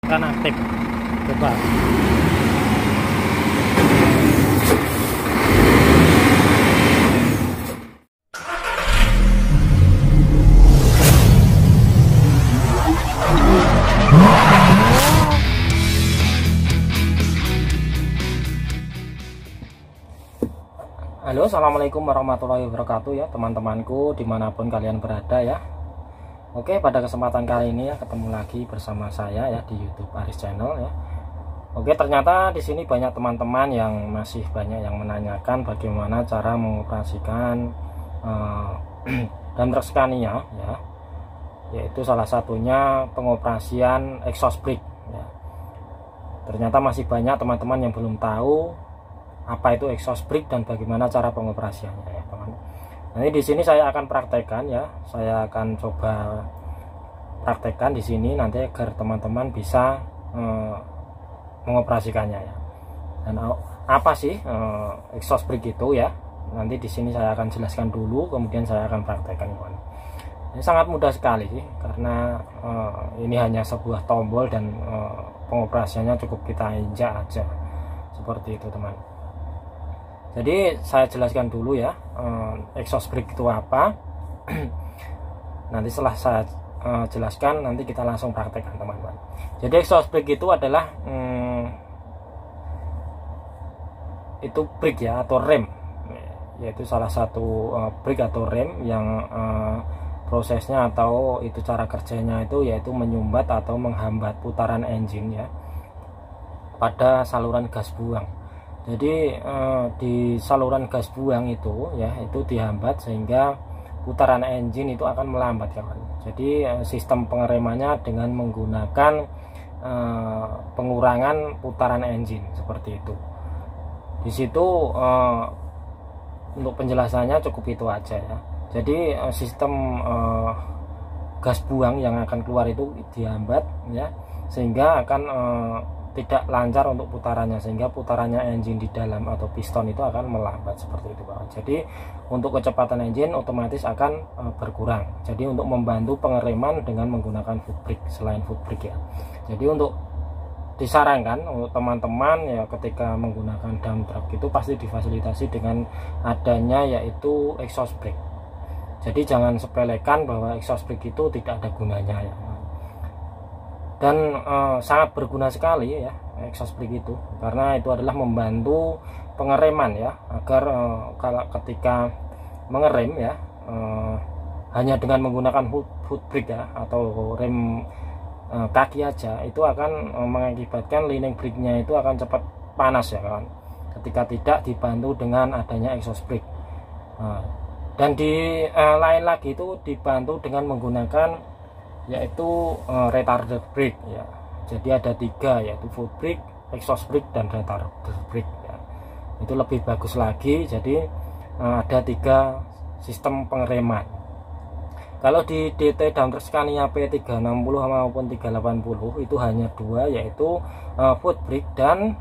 kan aktif. Coba. Halo, assalamualaikum warahmatullahi wabarakatuh ya teman-temanku dimanapun kalian berada ya. Oke, pada kesempatan kali ini ya ketemu lagi bersama saya ya di YouTube Aris Channel ya. Oke, ternyata di sini banyak teman-teman yang masih banyak yang menanyakan bagaimana cara mengoperasikan dump truck Scania ya, yaitu salah satunya pengoperasian exhaust brake ya. Ternyata masih banyak teman-teman yang belum tahu apa itu exhaust brake dan bagaimana cara pengoperasiannya ya teman. Nanti di sini saya akan praktekkan ya, saya akan coba praktekkan di sini nanti agar teman-teman bisa mengoperasikannya ya. Dan apa sih exhaust brake itu ya? Nanti di sini saya akan jelaskan dulu, kemudian saya akan praktekkan teman. Ini sangat mudah sekali sih, karena ini hanya sebuah tombol dan pengoperasiannya cukup kita injak aja seperti itu teman. Jadi saya jelaskan dulu ya exhaust brake itu apa. Nanti setelah saya jelaskan, nanti kita langsung praktekkan teman-teman. Jadi exhaust brake itu adalah itu brake ya, atau rem, yaitu salah satu brake atau rem yang prosesnya atau itu cara kerjanya itu yaitu menyumbat atau menghambat putaran engine ya pada saluran gas buang. Jadi di saluran gas buang itu ya, itu dihambat sehingga putaran engine itu akan melambat kawan. Jadi sistem pengeremannya dengan menggunakan pengurangan putaran engine seperti itu. Di situ untuk penjelasannya cukup itu aja ya. Jadi sistem gas buang yang akan keluar itu dihambat ya, sehingga akan tidak lancar untuk putarannya, sehingga putarannya engine di dalam atau piston itu akan melambat seperti itu kawan. Jadi untuk kecepatan engine otomatis akan berkurang. Jadi untuk membantu pengereman dengan menggunakan foot brake selain foot brake ya. Jadi untuk disarankan untuk teman-teman ya ketika menggunakan dump truck itu pasti difasilitasi dengan adanya yaitu exhaust brake. Jadi jangan sepelekan bahwa exhaust brake itu tidak ada gunanya ya. Dan sangat berguna sekali ya exhaust brake itu, karena itu adalah membantu pengereman ya, agar kalau ketika mengerem ya hanya dengan menggunakan foot brake ya atau rem kaki aja, itu akan mengakibatkan lining brake-nya itu akan cepat panas ya kawan, ketika tidak dibantu dengan adanya exhaust brake. Dan di lain lagi itu dibantu dengan menggunakan yaitu retarded brake ya. Jadi ada 3 yaitu foot brake, exhaust brake dan retarded brake ya. Itu lebih bagus lagi. Jadi ada 3 sistem pengereman. Kalau di DT dump truck Scania P360 maupun 380 itu hanya 2 yaitu foot brake dan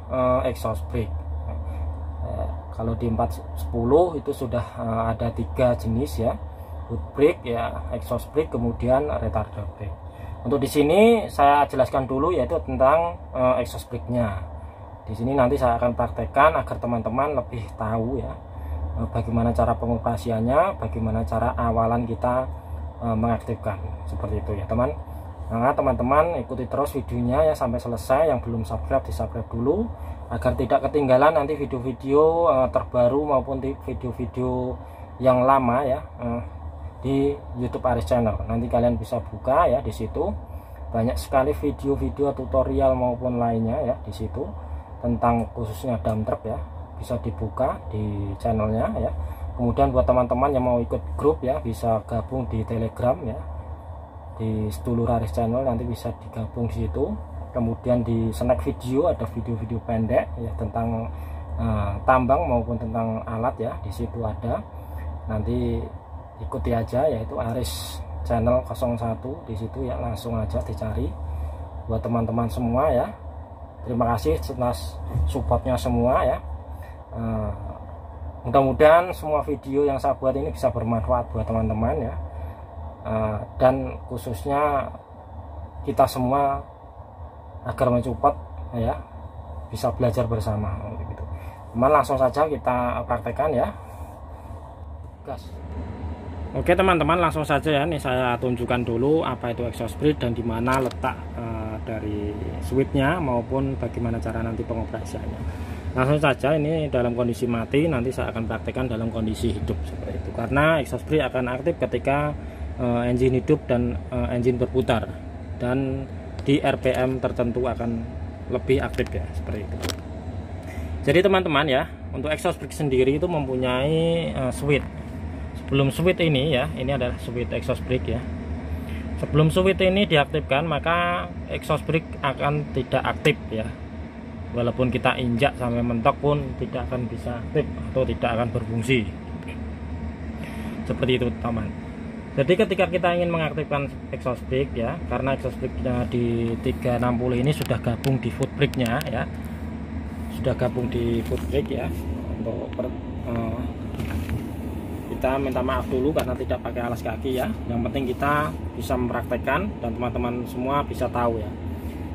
exhaust brake. Kalau di 410 itu sudah ada 3 jenis ya, foot brake ya, exhaust brake, kemudian retarded brake. Untuk di sini saya jelaskan dulu yaitu tentang exhaust brake-nya. Di sini nanti saya akan praktekkan agar teman-teman lebih tahu ya bagaimana cara pengoperasiannya, bagaimana cara awalan kita mengaktifkan seperti itu ya teman. Nah, teman-teman ikuti terus videonya ya sampai selesai. Yang belum subscribe di subscribe dulu agar tidak ketinggalan nanti video-video terbaru maupun video-video yang lama ya di YouTube Aris Channel. Nanti kalian bisa buka ya, di situ banyak sekali video-video tutorial maupun lainnya ya di situ tentang khususnya dump truck ya, bisa dibuka di channelnya ya. Kemudian buat teman-teman yang mau ikut grup ya, bisa gabung di Telegram ya, di Sedulur Aris Channel, nanti bisa digabung di situ. Kemudian di snack video ada video-video pendek ya tentang tambang maupun tentang alat ya, di situ ada. Nanti ikuti aja yaitu Aris Channel 01 di situ ya, langsung aja dicari. Buat teman-teman semua ya, terima kasih atas supportnya semua ya. Mudah-mudahan semua video yang saya buat ini bisa bermanfaat buat teman-teman ya, dan khususnya kita semua agar mensupport ya, bisa belajar bersama gitu. Teman, langsung saja kita praktekkan ya. Gas. Oke teman-teman, langsung saja ya. Nih saya tunjukkan dulu apa itu exhaust brake dan di mana letak dari switchnya maupun bagaimana cara nanti pengoperasiannya. Langsung saja, ini dalam kondisi mati, nanti saya akan praktekkan dalam kondisi hidup seperti itu. Karena exhaust brake akan aktif ketika engine hidup dan engine berputar, dan di RPM tertentu akan lebih aktif ya, seperti itu. Jadi teman-teman ya, untuk exhaust brake sendiri itu mempunyai switch. Sebelum switch ini ya, ini adalah switch exhaust brake ya. Sebelum switch ini diaktifkan, maka exhaust brake akan tidak aktif ya. Walaupun kita injak sampai mentok pun tidak akan bisa aktif atau tidak akan berfungsi. Seperti itu teman. Jadi ketika kita ingin mengaktifkan exhaust brake ya, karena exhaust brake-nya di 360 ini sudah gabung di foot brake-nya ya. Sudah gabung di foot brake ya. Untuk kita minta maaf dulu karena tidak pakai alas kaki ya. Yang penting kita bisa mempraktekkan dan teman-teman semua bisa tahu ya.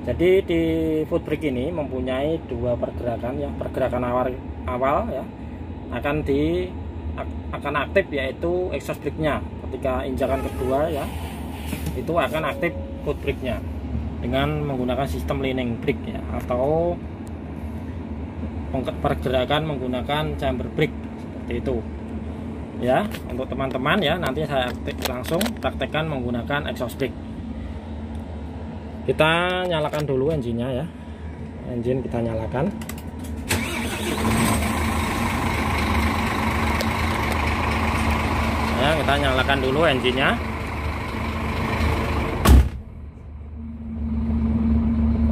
Jadi di foot brake ini mempunyai dua pergerakan ya. Pergerakan awal ya akan aktif, yaitu exhaust brake-nya. Ketika injakan kedua ya, itu akan aktif foot brake-nya dengan menggunakan sistem leaning brake ya, atau pergerakan menggunakan chamber brake seperti itu. Ya, untuk teman-teman ya, nanti saya langsung praktekkan menggunakan exhaust brake. Kita nyalakan dulu engine-nya ya. Engine kita nyalakan. Ya, kita nyalakan dulu engine-nya.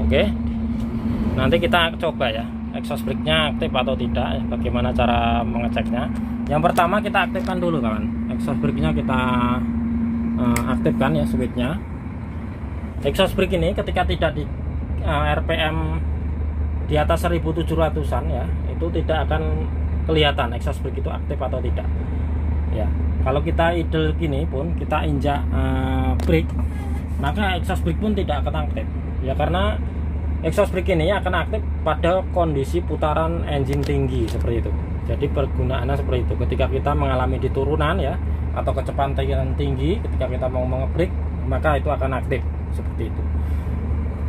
Oke. Nanti kita coba ya, exhaust brake-nya aktif atau tidak ya, bagaimana cara mengeceknya. Yang pertama kita aktifkan dulu kawan, exhaust brake-nya kita aktifkan ya, switch-nya. Exhaust brake ini ketika tidak di RPM di atas 1700-an ya, itu tidak akan kelihatan exhaust brake itu aktif atau tidak ya. Kalau kita idle gini pun, kita injak brake, maka exhaust brake pun tidak akan aktif ya, karena exhaust brake ini akan aktif pada kondisi putaran engine tinggi seperti itu. Jadi pergunaannya seperti itu. Ketika kita mengalami di turunan ya, atau kecepatan tinggi, ketika kita mau nge-brake, maka itu akan aktif seperti itu.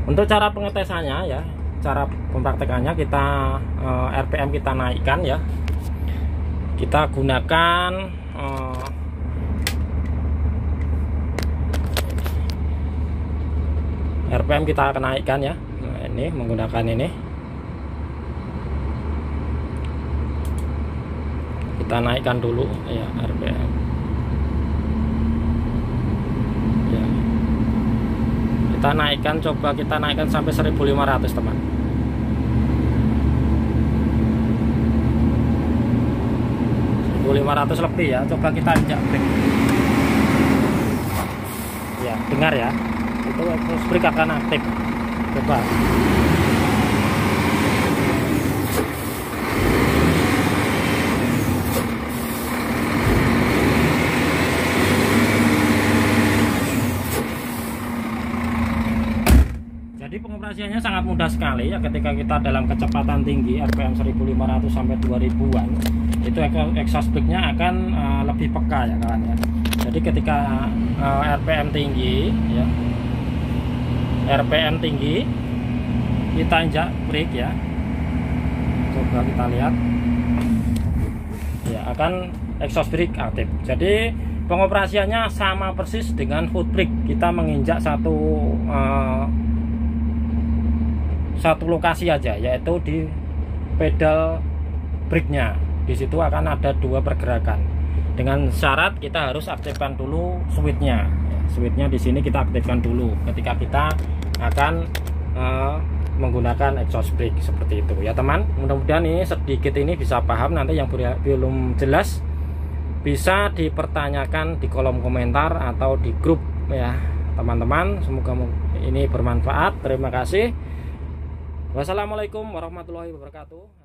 Untuk cara pengetesannya ya, cara pempraktekannya, kita RPM kita naikkan ya. Kita gunakan RPM kita akan naikkan ya. Nah, ini menggunakan ini. Kita naikkan dulu ya RPM ya. Kita naikkan, coba kita naikkan sampai 1500 teman. lebih ya. Coba kita injak brake ya, dengar ya, itu exhaust brake akan aktif. Coba. Jadi pengoperasiannya sangat mudah sekali ya, ketika kita dalam kecepatan tinggi RPM 1500 sampai 2000-an, itu exhaust brake-nya akan lebih peka ya kawan ya. Jadi ketika RPM tinggi ya, RPM tinggi, kita injak brake ya. Coba kita lihat. Ya, akan exhaust brake aktif. Jadi pengoperasiannya sama persis dengan foot brake. Kita menginjak satu lokasi aja, yaitu di pedal brake-nya. Di situ akan ada dua pergerakan. Dengan syarat kita harus aktifkan dulu switch-nya. Switch-nya di sini kita aktifkan dulu ketika kita akan menggunakan exhaust brake seperti itu ya teman. Mudah-mudahan ini sedikit ini bisa paham. Nanti yang belum jelas bisa dipertanyakan di kolom komentar atau di grup ya teman-teman. Semoga ini bermanfaat. Terima kasih. Wassalamualaikum warahmatullahi wabarakatuh.